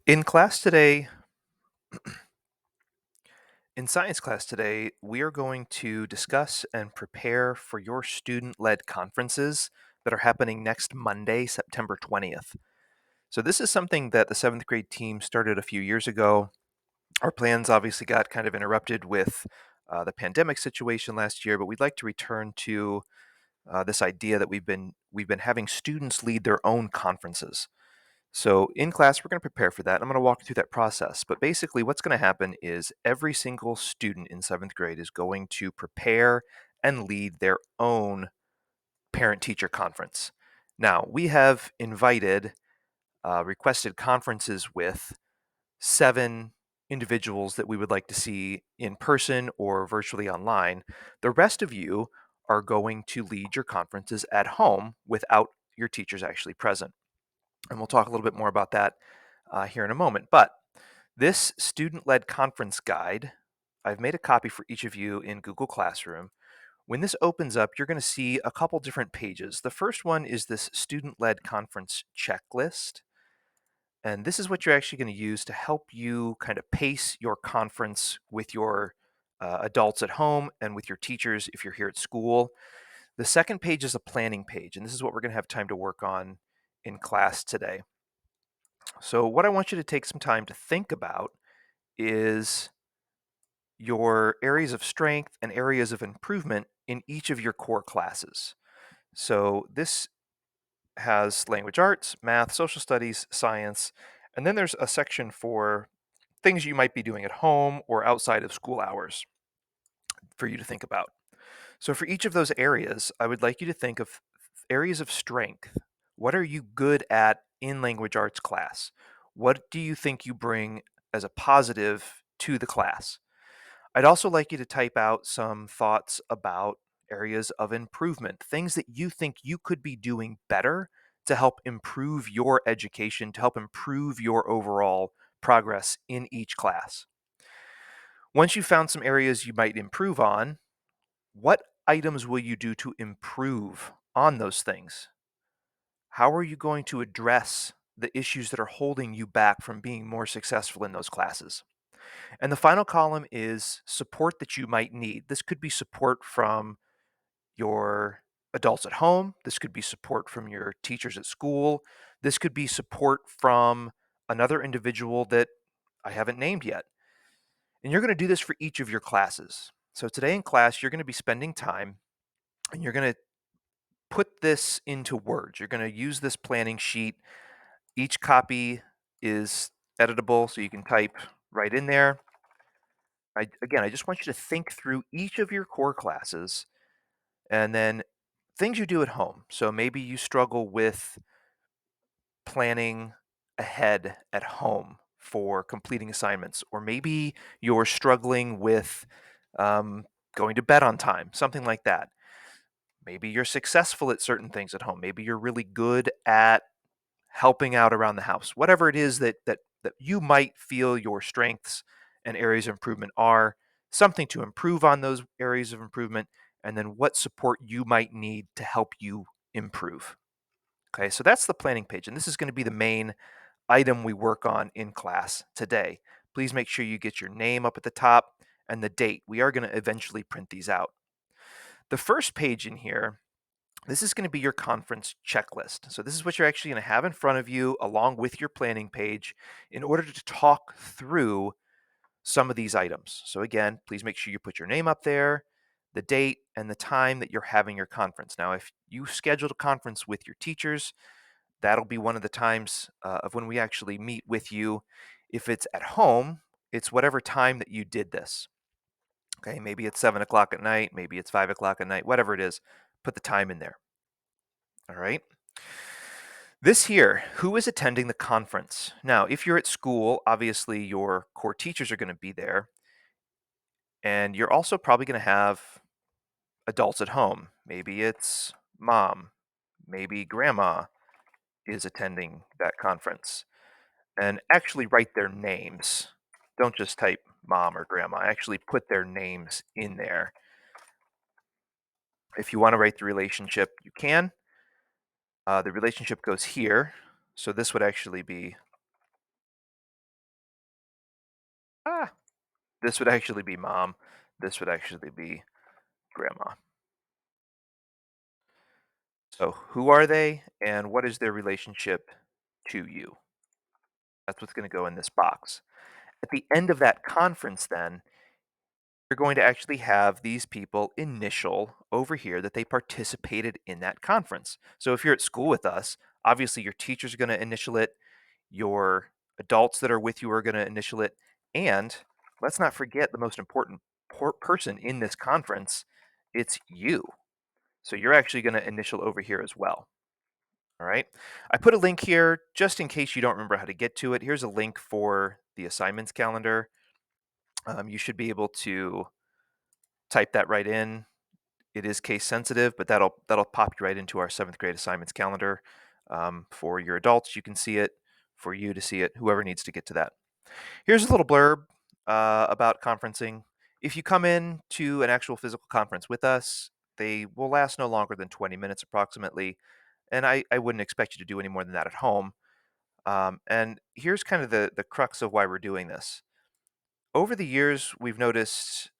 In class today, in science class today, we are going to discuss and prepare for your student-led conferences that are happening next Monday, September 20th. So this is something that the seventh grade team started a few years ago. Our plans obviously got kind of interrupted with the pandemic situation last year, but we'd like to return to this idea that we've been having students lead their own conferences. So in class, we're going to prepare for that. I'm going to walk you through that process. But basically, what's going to happen is every single student in seventh grade is going to prepare and lead their own parent teacher conference. Now, we have invited requested conferences with 7 individuals that we would like to see in person or virtually online. The rest of you are going to lead your conferences at home without your teachers actually present. And we'll talk a little bit more about that here in a moment. But this student-led conference guide, I've made a copy for each of you in Google Classroom. When this opens up, you're going to see a couple different pages. The first one is this student-led conference checklist. And this is what you're actually going to use to help you kind of pace your conference with your adults at home and with your teachers if you're here at school. The second page is a planning page, and this is what we're going to have time to work on in class today. So, what I want you to take some time to think about is your areas of strength and areas of improvement in each of your core classes. So, this has language arts, math, social studies, science, and then there's a section for things you might be doing at home or outside of school hours for you to think about. So, for each of those areas, I would like you to think of areas of strength. What are you good at in language arts class? What do you think you bring as a positive to the class? I'd also like you to type out some thoughts about areas of improvement, things that you think you could be doing better to help improve your education, to help improve your overall progress in each class. Once you've found some areas you might improve on, what items will you do to improve on those things? How are you going to address the issues that are holding you back from being more successful in those classes? And the final column is support that you might need. This could be support from your adults at home. This could be support from your teachers at school. This could be support from another individual that I haven't named yet. And you're going to do this for each of your classes. So today in class, you're going to be spending time and you're going to put this into words. You're going to use this planning sheet. Each copy is editable, so you can type right in there. I just want you to think through each of your core classes and then things you do at home. So maybe you struggle with planning ahead at home for completing assignments, or maybe you're struggling with um, going to bed on time, something like that. Maybe you're successful at certain things at home. Maybe you're really good at helping out around the house. Whatever it is that you might feel your strengths and areas of improvement are, something to improve on those areas of improvement, and then what support you might need to help you improve. Okay, so that's the planning page, and this is going to be the main item we work on in class today. Please make sure you get your name up at the top and the date. We are going to eventually print these out. The first page in here, this is going to be your conference checklist. So this is what you're actually going to have in front of you along with your planning page in order to talk through some of these items. So again, please make sure you put your name up there, the date, and the time that you're having your conference. Now, if you scheduled a conference with your teachers, that'll be one of the times of when we actually meet with you. If it's at home, it's whatever time that you did this. Okay, maybe it's 7 o'clock at night, maybe it's 5 o'clock at night, whatever it is, put the time in there. All right. This here, who is attending the conference? Now, if you're at school, obviously your core teachers are going to be there, and you're also probably going to have adults at home. Maybe it's mom, maybe grandma is attending that conference. And actually write their names. Don't just type mom or grandma, actually put their names in there. If you want to write the relationship, you can. The relationship goes here. So this would actually be Ah, this would actually be mom. This would actually be grandma. So, who are they and what is their relationship to you? That's what's going to go in this box. At the end of that conference, then, you're going to actually have these people initial over here that they participated in that conference. So, if you're at school with us, obviously your teachers are going to initial it, your adults that are with you are going to initial it, and let's not forget the most important person in this conference, it's you. So, you're actually going to initial over here as well. All right. I put a link here just in case you don't remember how to get to it. Here's a link for the assignments calendar. You should be able to type that right in. It is case sensitive, but that'll pop you right into our seventh grade assignments calendar. For your adults, you can see it. For you to see it, whoever needs to get to that. Here's a little blurb about conferencing. If you come in to an actual physical conference with us, they will last no longer than 20 minutes approximately. And I wouldn't expect you to do any more than that at home. And here's kind of the crux of why we're doing this. Over the years, we've noticed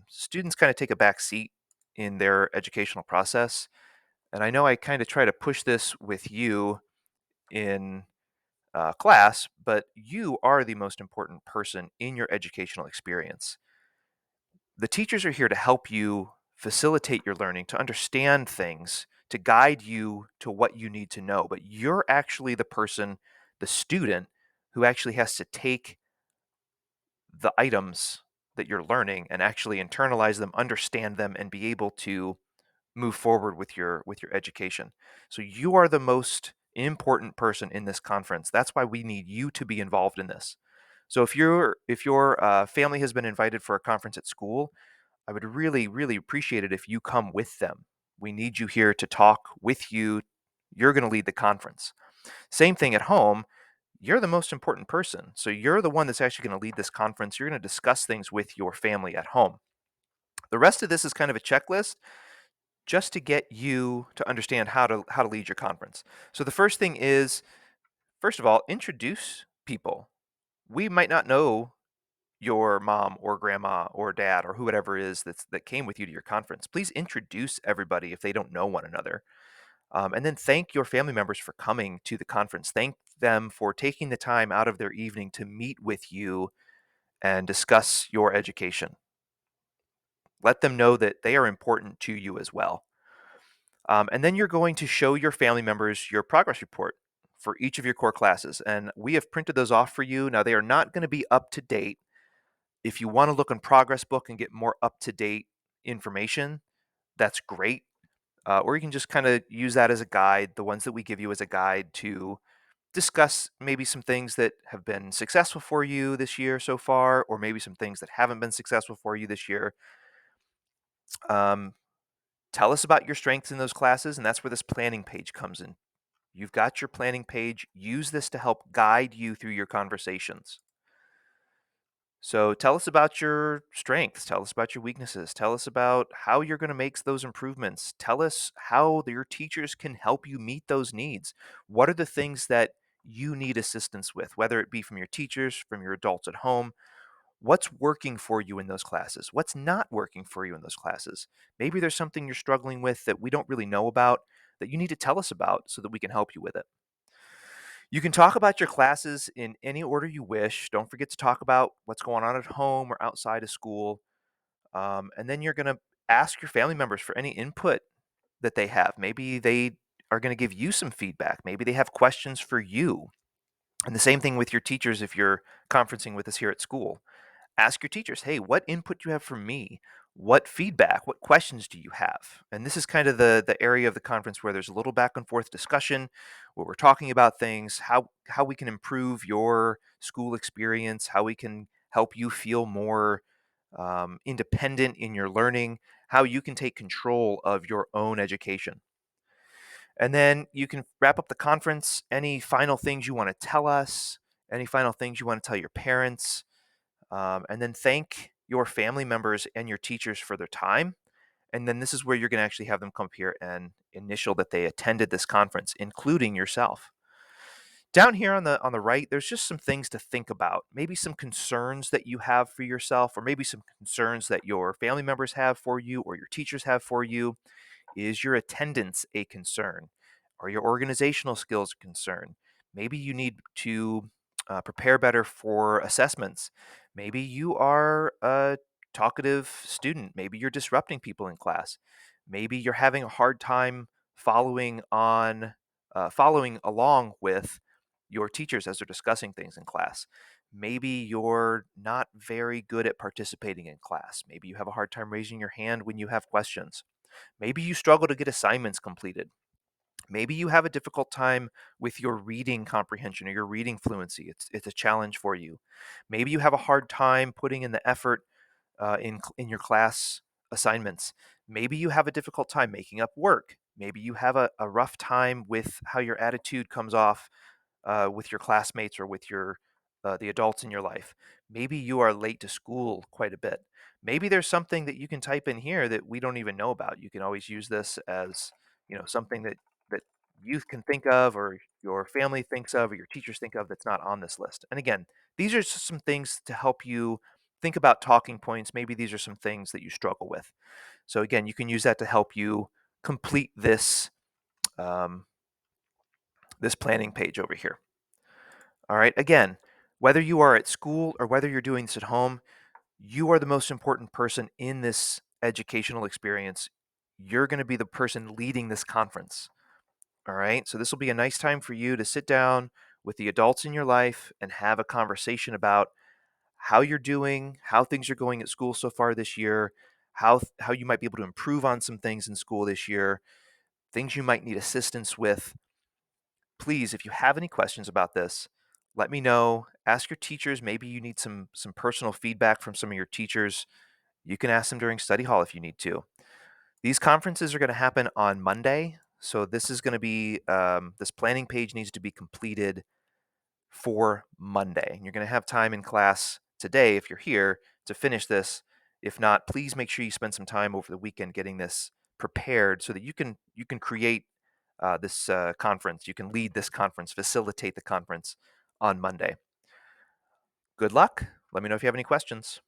students kind of take a back seat in their educational process. And I know I kind of try to push this with you in class, but you are the most important person in your educational experience. The teachers are here to help you facilitate your learning, to understand things, to guide you to what you need to know. But you're actually the person, the student, who actually has to take the items that you're learning and actually internalize them, understand them, and be able to move forward with your education. So you are the most important person in this conference. That's why we need you to be involved in this. So if your family has been invited for a conference at school, I would really appreciate it if you come with them. We need you here to talk with you. You're going to lead the conference. Same thing at home. You're the most important person. So you're the one that's actually going to lead this conference. You're going to discuss things with your family at home. The rest of this is kind of a checklist just to get you to understand how to lead your conference. So the first thing is, first of all, introduce people. We might not know your mom or grandma or dad or whoever it is that came with you to your conference. Please introduce everybody if they don't know one another. And then thank your family members for coming to the conference. Thank them for taking the time out of their evening to meet with you and discuss your education. Let them know that they are important to you as well. And then you're going to show your family members your progress report for each of your core classes. And we have printed those off for you. Now, they are not going to be up to date. If you want to look in Progress Book and get more up to date information, that's great. Or you can just kind of use that as a guide, the ones that we give you as a guide to discuss maybe some things that have been successful for you this year so far, or maybe some things that haven't been successful for you this year. Um, Tell us about your strengths in those classes, and that's where this planning page comes in. You've got your planning page. Use this to help guide you through your conversations. So tell us about your strengths. Tell us about your weaknesses. Tell us about how you're going to make those improvements. Tell us how your teachers can help you meet those needs. What are the things that you need assistance with, whether it be from your teachers, from your adults at home? What's working for you in those classes? What's not working for you in those classes? Maybe there's something you're struggling with that we don't really know about that you need to tell us about so that we can help you with it. You can talk about your classes in any order you wish. Don't forget to talk about what's going on at home or outside of school. And then you're going to ask your family members for any input that they have. Maybe they are going to give you some feedback. Maybe they have questions for you. And the same thing with your teachers if you're conferencing with us here at school. Ask your teachers, hey, what input do you have for me? What feedback, what questions do you have? And this is kind of the area of the conference where there's a little back and forth discussion, where we're talking about things, how we can improve your school experience, how we can help you feel more independent in your learning, how you can take control of your own education. And then you can wrap up the conference. Any final things you want to tell us, any final things you want to tell your parents, and then thank your family members and your teachers for their time. And then this is where you're going to actually have them come up here and initial that they attended this conference, including yourself. Down here on the right, there's just some things to think about. Maybe some concerns that you have for yourself, or maybe some concerns that your family members have for you or your teachers have for you. Is your attendance a concern? Are your organizational skills a concern? Maybe you need to prepare better for assessments. Maybe you are a talkative student. Maybe you're disrupting people in class. Maybe you're having a hard time following along with your teachers as they're discussing things in class. Maybe you're not very good at participating in class. Maybe you have a hard time raising your hand when you have questions. Maybe you struggle to get assignments completed. Maybe you have a difficult time with your reading comprehension or your reading fluency. It's a challenge for you. Maybe you have a hard time putting in the effort in your class assignments. Maybe you have a difficult time making up work. Maybe you have a rough time with how your attitude comes off with your classmates or with your the adults in your life. Maybe you are late to school quite a bit. Maybe there's something that you can type in here that we don't even know about. You can always use this as, something that youth can think of, or your family thinks of, or your teachers think of, that's not on this list. And again, these are just some things to help you think about talking points. Maybe these are some things that you struggle with. So again, you can use that to help you complete um, this planning page over here. All right. Again, whether you are at school or whether you're doing this at home, you are the most important person in this educational experience. You're going to be the person leading this conference. All right. So this will be a nice time for you to sit down with the adults in your life and have a conversation about how you're doing, how things are going at school so far this year, how you might be able to improve on some things in school this year, things you might need assistance with. Please, if you have any questions about this, let me know. Ask your teachers. Maybe you need some personal feedback from some of your teachers. You can ask them during study hall if you need to. These conferences are going to happen on Monday, so this is going to be this planning page needs to be completed for Monday. You're going to have time in class today if you're here to finish this. If not, please make sure you spend some time over the weekend getting this prepared so that you can create this conference. You can lead this conference, facilitate the conference on Monday. Good luck. Let me know if you have any questions.